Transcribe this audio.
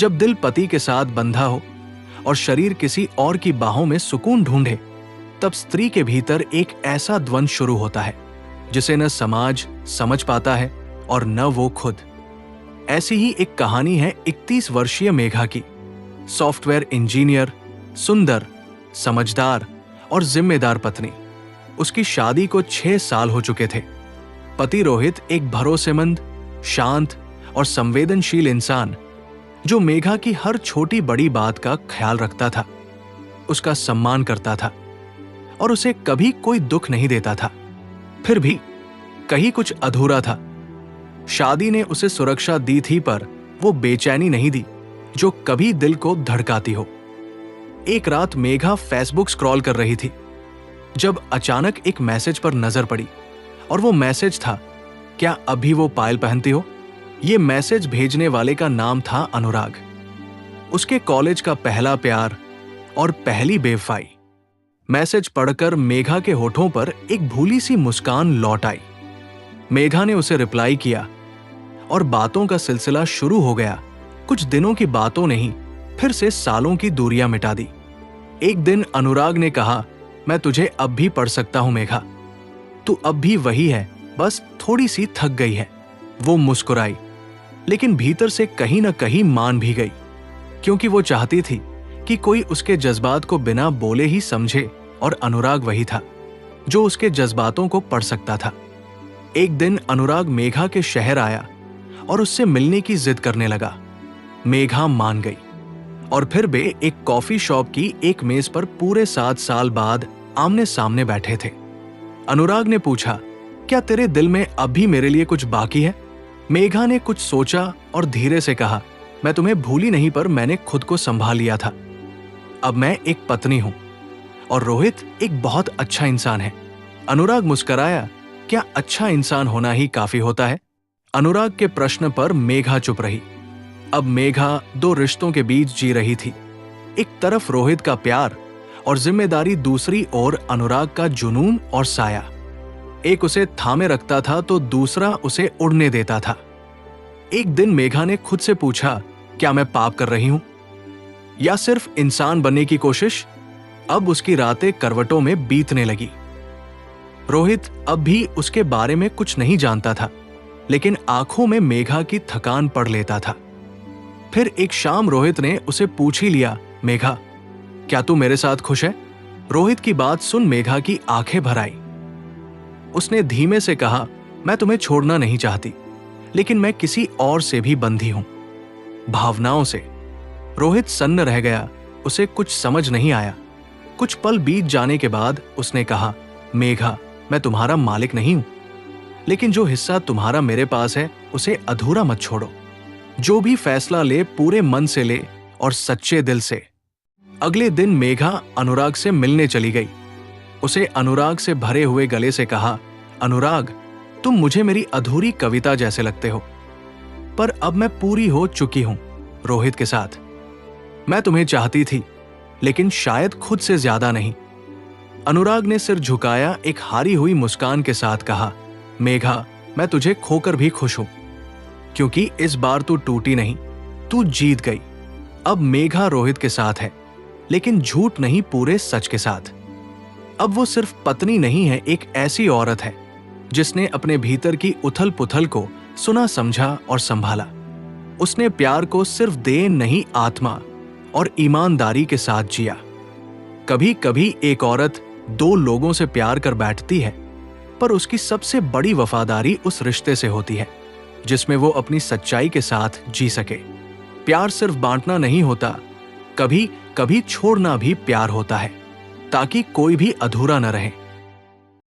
जब दिल पति के साथ बंधा हो और शरीर किसी और की बाहों में सुकून ढूंढे, तब स्त्री के भीतर एक ऐसा द्वंद्व शुरू होता है जिसे न समाज समझ पाता है और न वो खुद। ऐसी ही एक कहानी है 31 वर्षीय मेघा की। सॉफ्टवेयर इंजीनियर, सुंदर, समझदार और जिम्मेदार पत्नी। उसकी शादी को 6 साल हो चुके थे। पति रोहित एक भरोसेमंद, शांत और संवेदनशील इंसान जो मेघा की हर छोटी बड़ी बात का ख्याल रखता था, उसका सम्मान करता था और उसे कभी कोई दुख नहीं देता था। फिर भी कहीं कुछ अधूरा था। शादी ने उसे सुरक्षा दी थी, पर वो बेचैनी नहीं दी जो कभी दिल को धड़काती हो। एक रात मेघा फेसबुक स्क्रॉल कर रही थी जब अचानक एक मैसेज पर नजर पड़ी, और वो मैसेज था, क्या अभी वो पायल पहनती हो? ये मैसेज भेजने वाले का नाम था अनुराग। उसके कॉलेज का पहला प्यार और पहली बेवफाई। मैसेज पढ़कर मेघा के होठों पर एक भूली सी मुस्कान लौट आई। मेघा ने उसे रिप्लाई किया और बातों का सिलसिला शुरू हो गया। कुछ दिनों की बातों नहीं, फिर से सालों की दूरियां मिटा दी। एक दिन अनुराग ने कहा, मैं तुझे अब भी पढ़ सकता हूं मेघा, तू अब भी वही है, बस थोड़ी सी थक गई है। वो मुस्कुराई, लेकिन भीतर से कहीं ना कहीं मान भी गई, क्योंकि वो चाहती थी कि कोई उसके जज्बात को बिना बोले ही समझे, और अनुराग वही था जो उसके जज्बातों को पढ़ सकता था। एक दिन अनुराग मेघा के शहर आया और उससे मिलने की जिद करने लगा। मेघा मान गई और फिर वे एक कॉफी शॉप की एक मेज पर पूरे 7 साल बाद आमने सामने बैठे थे। अनुराग ने पूछा, क्या तेरे दिल में अब भी मेरे लिए कुछ बाकी है? मेघा ने कुछ सोचा और धीरे से कहा, मैं तुम्हें भूली नहीं, पर मैंने खुद को संभाल लिया था। अब मैं एक पत्नी हूं और रोहित एक बहुत अच्छा इंसान है। अनुराग मुस्कुराया, क्या अच्छा इंसान होना ही काफी होता है? अनुराग के प्रश्न पर मेघा चुप रही। अब मेघा 2 रिश्तों के बीच जी रही थी। एक तरफ रोहित का प्यार और जिम्मेदारी, दूसरी ओर अनुराग का जुनून और साया। एक उसे थामे रखता था तो दूसरा उसे उड़ने देता था। एक दिन मेघा ने खुद से पूछा, क्या मैं पाप कर रही हूं या सिर्फ इंसान बनने की कोशिश? अब उसकी रातें करवटों में बीतने लगी। रोहित अब भी उसके बारे में कुछ नहीं जानता था, लेकिन आंखों में मेघा की थकान पड़ लेता था। फिर एक शाम रोहित ने उसे पूछ ही लिया, मेघा, क्या तू मेरे साथ खुश है? रोहित की बात सुन मेघा की आंखें भर आई। उसने धीमे से कहा, मैं तुम्हें छोड़ना नहीं चाहती, लेकिन मैं किसी और से भी बंधी हूं, भावनाओं से। रोहित सन्न रह गया, उसे कुछ समझ नहीं आया। कुछ पल बीत जाने के बाद उसने कहा, मेघा, मैं तुम्हारा मालिक नहीं हूं, लेकिन जो हिस्सा तुम्हारा मेरे पास है उसे अधूरा मत छोड़ो। जो भी फैसला ले पूरे मन से ले और सच्चे दिल से। अगले दिन मेघा अनुराग से मिलने चली गई। उसे अनुराग से भरे हुए गले से कहा, अनुराग, तुम मुझे मेरी अधूरी कविता जैसे लगते हो, पर अब मैं पूरी हो चुकी हूं रोहित के साथ। मैं तुम्हें चाहती थी, लेकिन शायद खुद से ज्यादा नहीं। अनुराग ने सिर झुकाया, एक हारी हुई मुस्कान के साथ कहा, मेघा, मैं तुझे खोकर भी खुश हूं, क्योंकि इस बार तू टूटी नहीं, तू जीत गई। अब मेघा रोहित के साथ है, लेकिन झूठ नहीं, पूरे सच के साथ। अब वो सिर्फ पत्नी नहीं है, एक ऐसी औरत है जिसने अपने भीतर की उथल पुथल को सुना, समझा और संभाला। उसने प्यार को सिर्फ देह नहीं, आत्मा और ईमानदारी के साथ जिया। कभी कभी एक औरत 2 लोगों से प्यार कर बैठती है, पर उसकी सबसे बड़ी वफादारी उस रिश्ते से होती है जिसमें वो अपनी सच्चाई के साथ जी सके। प्यार सिर्फ बांटना नहीं होता, कभी कभी छोड़ना भी प्यार होता है, ताकि कोई भी अधूरा न रहे।